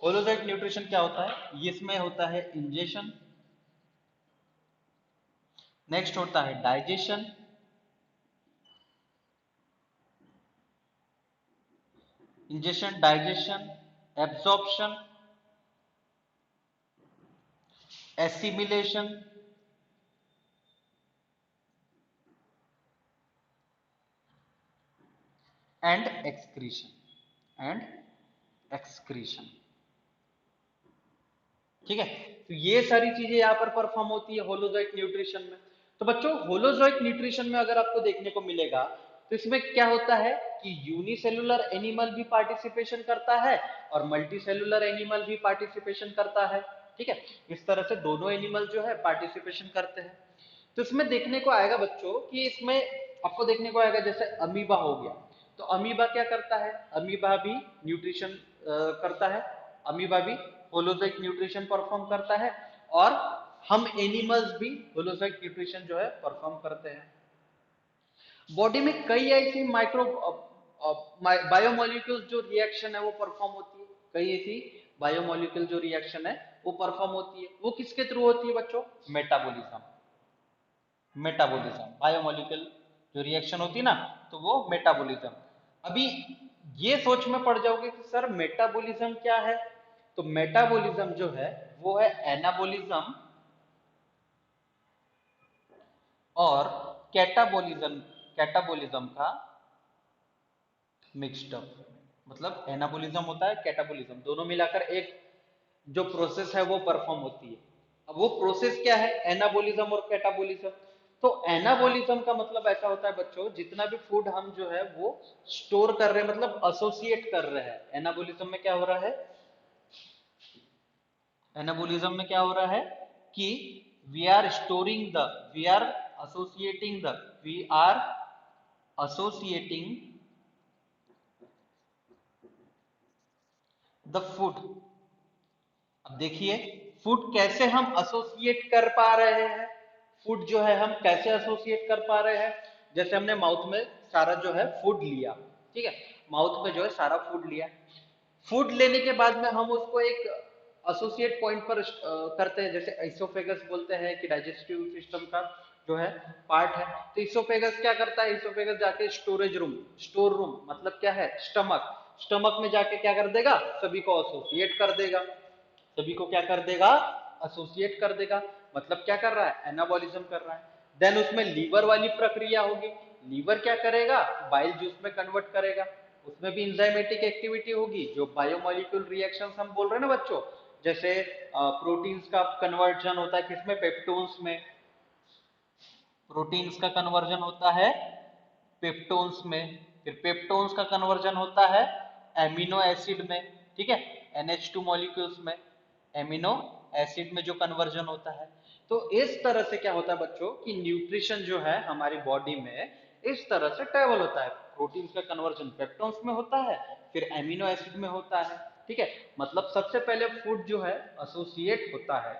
होलोजाइक न्यूट्रिशन क्या होता है? इसमें होता है इंजेशन, नेक्स्ट होता है digestion, ingestion, digestion, absorption, assimilation and excretion, and excretion. ठीक है, तो ये सारी चीजें यहाँ पर परफॉर्म होती है होलोजोइक न्यूट्रिशन में। तो बच्चों होलोजोइक न्यूट्रिशन में अगर आपको देखने को मिलेगा, तो इसमें क्या होता है कि यूनिसेलुलर एनिमल भी पार्टिसिपेशन करता है और मल्टीसेलुलर एनिमल भी पार्टिसिपेशन करता है। ठीक है, इस तरह से दोनों एनिमल जो है पार्टिसिपेशन करते हैं। तो इसमें देखने को आएगा बच्चों कि इसमें आपको देखने को आएगा, जैसे अमीबा हो गया, तो अमीबा क्या करता है? अमीबा भी न्यूट्रिशन करता है, अमीबा भी होलोजोइक न्यूट्रिशन परफॉर्म करता है और हम एनिमल्स भी होलोजोइक न्यूट्रिशन जो है परफॉर्म करते हैं। बॉडी में कई ऐसी माइक्रो बायोमोलिक्यूल्स जो रिएक्शन है वो परफॉर्म होती है, कई ऐसी बायोमोलिक्यूल जो रिएक्शन है वो परफॉर्म होती है। वो किसके थ्रू होती है बच्चों? मेटाबॉलिज्म। मेटाबॉलिज्म बायोमोलिक्यूल जो रिएक्शन होती है ना, तो वो मेटाबॉलिज्म। अभी ये सोच में पड़ जाओगे कि सर मेटाबॉलिज्म क्या है? तो मेटाबॉलिज्म जो है वो है एनाबॉलिज्म और कैटाबॉलिज्म, कैटाबॉलिज्म का मिक्स्ड अप। मतलब एनाबॉलिज्म होता है, कैटाबॉलिज्म, दोनों मिलाकर एक जो प्रोसेस है वो परफॉर्म होती है। अब वो प्रोसेस क्या है? एनाबॉलिज्म और कैटाबॉलिज्म। तो एनाबॉलिज्म का मतलब ऐसा होता है बच्चों, जितना भी फूड हम जो है वो स्टोर कर रहे हैं, मतलब एसोसिएट कर रहे हैं। एनाबॉलिज्म में क्या हो रहा है? एनाबॉलिज्म में क्या हो रहा है कि we are storing the, we are associating the, we are associating the food. अब देखिए फूड कैसे हम एसोसिएट कर पा रहे हैं, फूड जो है हम कैसे एसोसिएट कर पा रहे हैं। जैसे हमने माउथ में सारा जो है फूड लिया, ठीक है, माउथ में जो है सारा फूड लिया, फूड लेने के बाद में हम उसको एक एसोसिएट पॉइंट पर करते हैं, जैसे इसोफेगस बोलते हैं कि डाइजेस्टिव सिस्टम का जो है पार्ट है। तो इसोफेगस क्या करता है? इसोफेगस जाके स्टोरेज रूम, स्टोर रूम मतलब क्या है? स्टमक, स्टमक में जाके क्या कर देगा? सभी को एसोसिएट कर देगा, सभी को क्या कर देगा? एसोसिएट कर देगा। मतलब क्या कर रहा है? एनाबॉलिज्म कर रहा है। देन उसमें लीवर वाली प्रक्रिया होगी, लीवर क्या करेगा? बाइल जूस में कन्वर्ट करेगा, उसमें भी इंजाइमेटिक एक्टिविटी होगी। जो बायोमोलिक्यूल रिएक्शंस हम बोल रहे हैं ना बच्चों, जैसे प्रोटीन्स का कन्वर्जन होता है किसमें? पेप्टोन्स में। प्रोटीन्स का कन्वर्जन होता है पेप्टोन्स में, फिर पेप्टोन्स का कन्वर्जन होता है एमिनो एसिड में, ठीक है, NH2 मॉलिक्यूल्स में, एमिनो एसिड में जो कन्वर्जन होता है। तो इस तरह से क्या होता है बच्चों कि न्यूट्रिशन जो है हमारी बॉडी में इस तरह से ट्रेवल होता है। प्रोटीन्स का कन्वर्जन पेप्टोन्स में होता है, फिर एमिनो एसिड में होता है, ठीक है। मतलब सबसे पहले फूड जो है एसोसिएट होता है,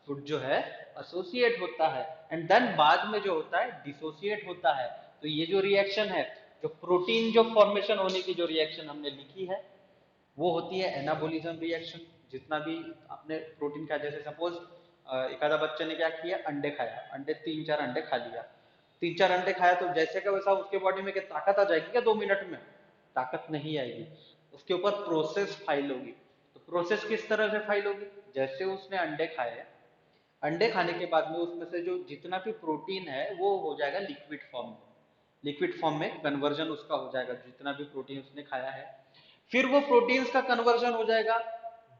फूड जो है एसोसिएट होता है, एंड देन बाद में जो होता है डिसोसिएट होता है। तो ये जो रिएक्शन है, जो प्रोटीन जो फॉर्मेशन होने की जो रिएक्शन हमने लिखी है वो होती है एनाबोलिज्म रिएक्शन। जितना भी आपने प्रोटीन खाया, जैसे सपोज एक आधा बच्चे ने क्या किया, अंडे खाया, अंडे 3-4 अंडे खा लिया, 3-4 अंडे खाया, तो जैसे का वैसा उसके बॉडी में क्या ताकत आ जाएगी क्या 2 मिनट में? ताकत नहीं आएगी, उसके ऊपर प्रोसेस फाइल होगी। तो प्रोसेस किस तरह से फाइल होगी? जैसे उसने अंडे खाए, अंडे खाने के बाद में उसमें से जो जितना भी प्रोटीन है वो हो जाएगा लिक्विड फॉर्म में, लिक्विड फॉर्म में कन्वर्जन उसका हो जाएगा, जितना भी प्रोटीन उसने खाया है। फिर वो प्रोटीन्स का कन्वर्जन हो जाएगा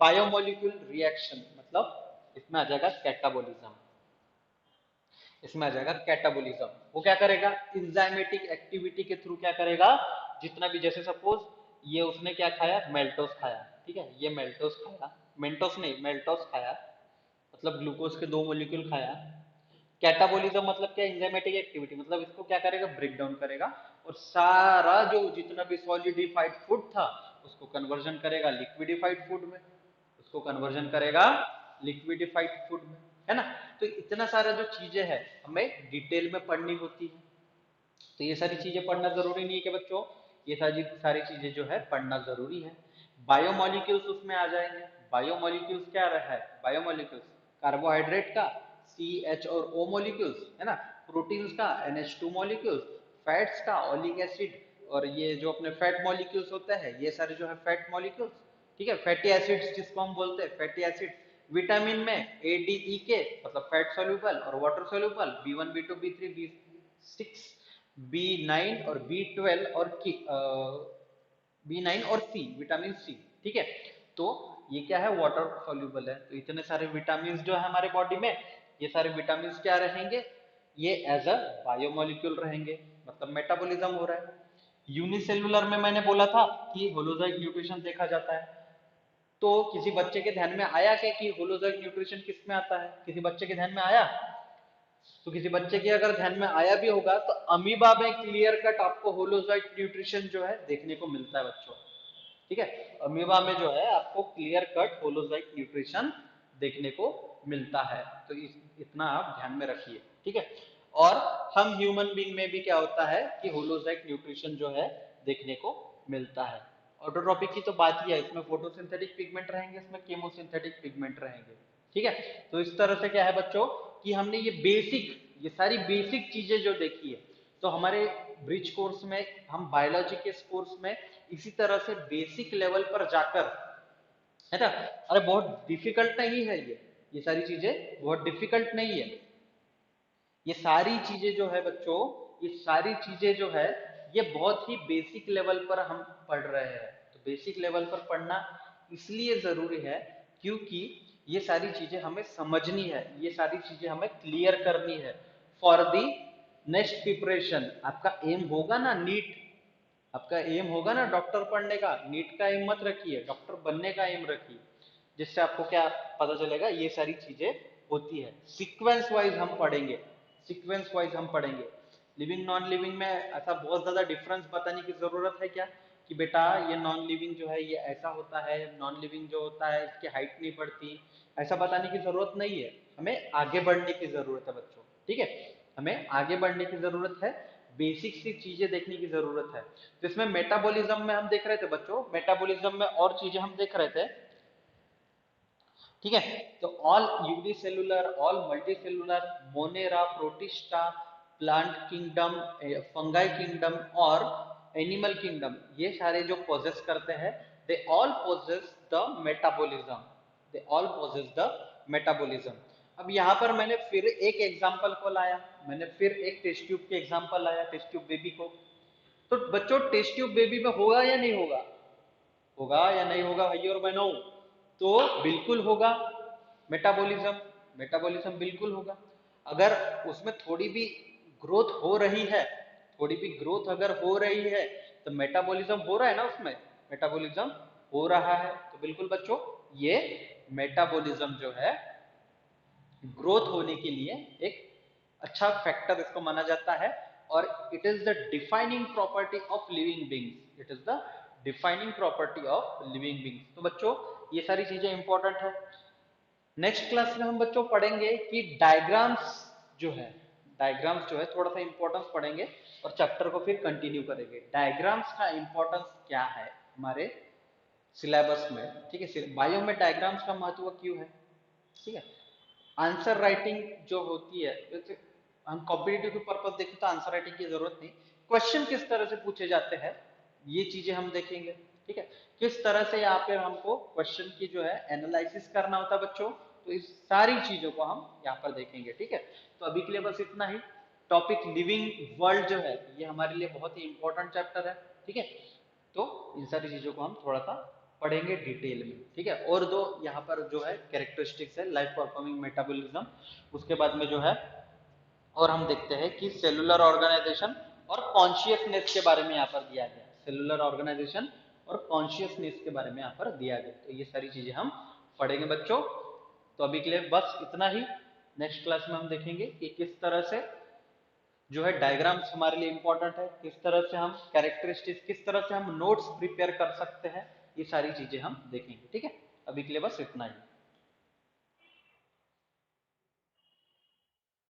बायोमोलिक्यूल रिएक्शन, मतलब इसमें आ जाएगा कैटाबोलिज्म, इसमें आ जाएगा कैटाबोलिज्म। वो क्या करेगा? इंजाइमेटिक एक्टिविटी के थ्रू क्या करेगा? जितना भी, जैसे सपोज ये उसने क्या खाया, मेल्टोस खाया, ठीक है, ये मेल्टोस खाया, मेंटोस नहीं मेल्टोस खाया, मतलब ग्लूकोज के 2 मॉलिक्यूल खाया। कैटाबोलिज्म मतलब क्या? एंजाइमेटिक एक्टिविटी, मतलब इसको क्या करेगा? ब्रेक डाउन करेगा, और सारा जो जितना भी सॉलिडिफाइड फूड था उसको कन्वर्जन करेगा लिक्विडिफाइड फूड में, उसको कन्वर्जन करेगा लिक्विडिफाइड फूड में, है ना। तो इतना सारा जो चीजें हैं हमें डिटेल में पढ़नी होती है। तो ये सारी चीजें पढ़ना जरूरी नहीं है कि बच्चों, ये सारी सारी चीजें जो है पढ़ना जरूरी है। बायोमोलिक्यूल्स उसमें आ जाएंगे। बायोमोलिक्यूल्स क्या रहा है? बायोमोलिक्यूल्स कार्बोहाइड्रेट का CH और O मॉलिक्यूल्स, है ना, प्रोटीन्स का NH2 मॉलिक्यूल्स, फैट्स का ओलिक एसिड, और ये जो अपने फैट मॉलिक्यूल्स होते हैं ये सारे जो है फैट मॉलिक्यूल्स, ठीक है, फैटी एसिड्स जिसको हम बोलते हैं फैटी एसिड। विटामिन में ADE के मतलब फैट सोल्यूबल और water soluble, B1 B2 B3 B6 B9 और B12 और B9 और C, विटामिन C, ठीक है। तो ये क्या है? वाटर सोल्यूबल है। तो इतने सारे विटामिन जो है हमारे बॉडी में, ये सारे विटामिन क्या रहेंगे? ये एज अ बायोमोलिक्यूल रहेंगे, मतलब मेटाबॉलिज्म हो रहा है। यूनिसेलुलर में मैंने बोला था कि होलोजाइक न्यूट्रिशन देखा जाता है। तो किसी बच्चे के ध्यान में आया क्या कि होलोजाइक न्यूट्रिशन किस में आता है? किसी बच्चे के ध्यान में आया? तो किसी बच्चे के अगर ध्यान में आया भी होगा तो अमीबा में क्लियर कट आपको होलोजाइक न्यूट्रिशन जो है देखने को मिलता है बच्चों, ठीक है। अमीबा में जो है आपको क्लियर कट होलोजाइक न्यूट्रिशन देखने को मिलता है। तो इतना आप ध्यान में रखिए, ठीक है। और हम ह्यूमन बीइंग में भी क्या होता है कि होलोजाइक न्यूट्रिशन जो है देखने को मिलता है। ऑटोट्रॉपिक की तो बात ही है, इसमें फोटोसिंथेटिक पिगमेंट रहेंगे, इसमें केमोसिंथेटिक पिगमेंट रहेंगे, ठीक है। तो इस तरह से क्या है बच्चों कि हमने ये सारी बेसिक चीजें जो देखी है, तो हमारे ब्रिज कोर्स में, हम बायोलॉजी के कोर्स में इसी तरह से बेसिक लेवल पर जाकर, है ना, अरे बहुत डिफिकल्ट नहीं है ये सारी चीजें बहुत डिफिकल्ट नहीं है। ये सारी चीजें जो है बच्चों, ये सारी चीजें जो है ये बहुत ही बेसिक लेवल पर हम पढ़ रहे हैं। तो बेसिक लेवल पर पढ़ना इसलिए जरूरी है क्योंकि ये सारी चीजें हमें समझनी है, ये सारी चीजें हमें क्लियर करनी है फॉर दी नेक्स्ट प्रिपरेशन। आपका एम होगा ना नीट, आपका एम होगा ना डॉक्टर पढ़ने का, नीट का एम मत रखिए, डॉक्टर बनने का एम रखिए। जिससे आपको क्या पता चलेगा, ये सारी चीजें होती है। सीक्वेंस वाइज हम पढ़ेंगे, सीक्वेंस वाइज हम पढ़ेंगे। लिविंग नॉन लिविंग में ऐसा बहुत ज्यादा डिफरेंस बताने की जरूरत है क्या कि बेटा ये नॉन लिविंग जो है ये ऐसा होता है, नॉन लिविंग जो होता है इसकी हाइट नहीं बढ़ती, ऐसा बताने की जरूरत नहीं है। हमें आगे बढ़ने की जरूरत है बच्चों, ठीक है, हमें आगे बढ़ने की जरूरत है, बेसिक सी चीजें देखने की जरूरत है। तो इसमें मेटाबॉलिज्म में हम देख रहे थे बच्चों, मेटाबॉलिज्म में और चीजें हम देख रहे थे, ठीक है। तो all unicellular, all multicellular, Monera, Protista, plant kingdom, fungi kingdom और एनिमल किंगडम, ये सारे जो पोजेस करते हैं, they all possess the metabolism, they all possess the metabolism. अब यहाँ पर मैंने फिर एक एग्जांपल को लाया, मैंने फिर एक टेस्ट ट्यूब के एग्जांपल लाया, टेस्ट ट्यूब बेबी को। तो बच्चों टेस्ट ट्यूब बेबी में होगा या नहीं होगा, होगा या नहीं होगा भाई और बहनों? तो बिल्कुल होगा। मेटाबॉलिज्म, मेटाबॉलिज्म बिल्कुल होगा। अगर उसमें थोड़ी भी ग्रोथ हो रही है, थोड़ी भी ग्रोथ अगर हो रही है तो मेटाबॉलिज्म हो रहा है ना, उसमें मेटाबॉलिज्म हो रहा है। तो बिल्कुल बच्चों ये मेटाबॉलिज्म जो है ग्रोथ होने के लिए एक अच्छा फैक्टर इसको माना जाता है। और it is the defining property of living beings, it is the defining property of living beings. तो बच्चों ये सारी चीजें इंपॉर्टेंट है। नेक्स्ट क्लास में हम बच्चों पढ़ेंगे कि डायग्राम्स जो है, डायग्राम्स जो है थोड़ा सा इंपॉर्टेंस पढ़ेंगे और चैप्टर को फिर कंटिन्यू करेंगे। डायग्राम्स का इंपॉर्टेंस क्या है हमारे सिलेबस में, ठीक है, बायो में डायग्राम्स का महत्व क्यों है, ठीक है। आंसर राइटिंग जो होती है, जैसे हम कॉम्पिटिटिव पर्पस देखें तो आंसर राइटिंग की जरूरत नहीं, क्वेश्चन किस तरह से पूछे जाते हैं ये चीजें हम देखेंगे, ठीक है। किस तरह से यहाँ पे हमको क्वेश्चन की जो है एनालिसिस करना होता है बच्चों, तो इस सारी चीजों को हम यहाँ पर देखेंगे, ठीक है। तो अभी के लिए बस इतना ही। टॉपिक लिविंग वर्ल्ड जो है ये हमारे लिए बहुत ही इंपॉर्टेंट चैप्टर है, ठीक है। तो इन सारी चीजों को हम थोड़ा सा पढ़ेंगे डिटेल में, ठीक है। और दो यहाँ पर जो है कैरेक्टरिस्टिक्स है लाइफ परफॉर्मिंग मेटाबॉलिज्म, उसके बाद में जो है और हम देखते हैं कि सेलुलर ऑर्गेनाइजेशन और कॉन्शियसनेस के बारे में यहाँ पर दिया गया, सेलुलर ऑर्गेनाइजेशन और कॉन्शियसनेस के बारे में यहाँ पर दिया गया। तो ये सारी चीजें हम पढ़ेंगे बच्चों। तो अभी के लिए बस इतना ही। नेक्स्ट क्लास में हम देखेंगे कि किस तरह से जो है डायग्राम्स हमारे लिए इंपॉर्टेंट है, किस तरह से हम कैरेक्टरिस्टिक्स, किस तरह से हम नोट्स प्रिपेयर कर सकते हैं, ये सारी चीजें हम देखेंगे, ठीक है। अभी के लिए बस इतना ही।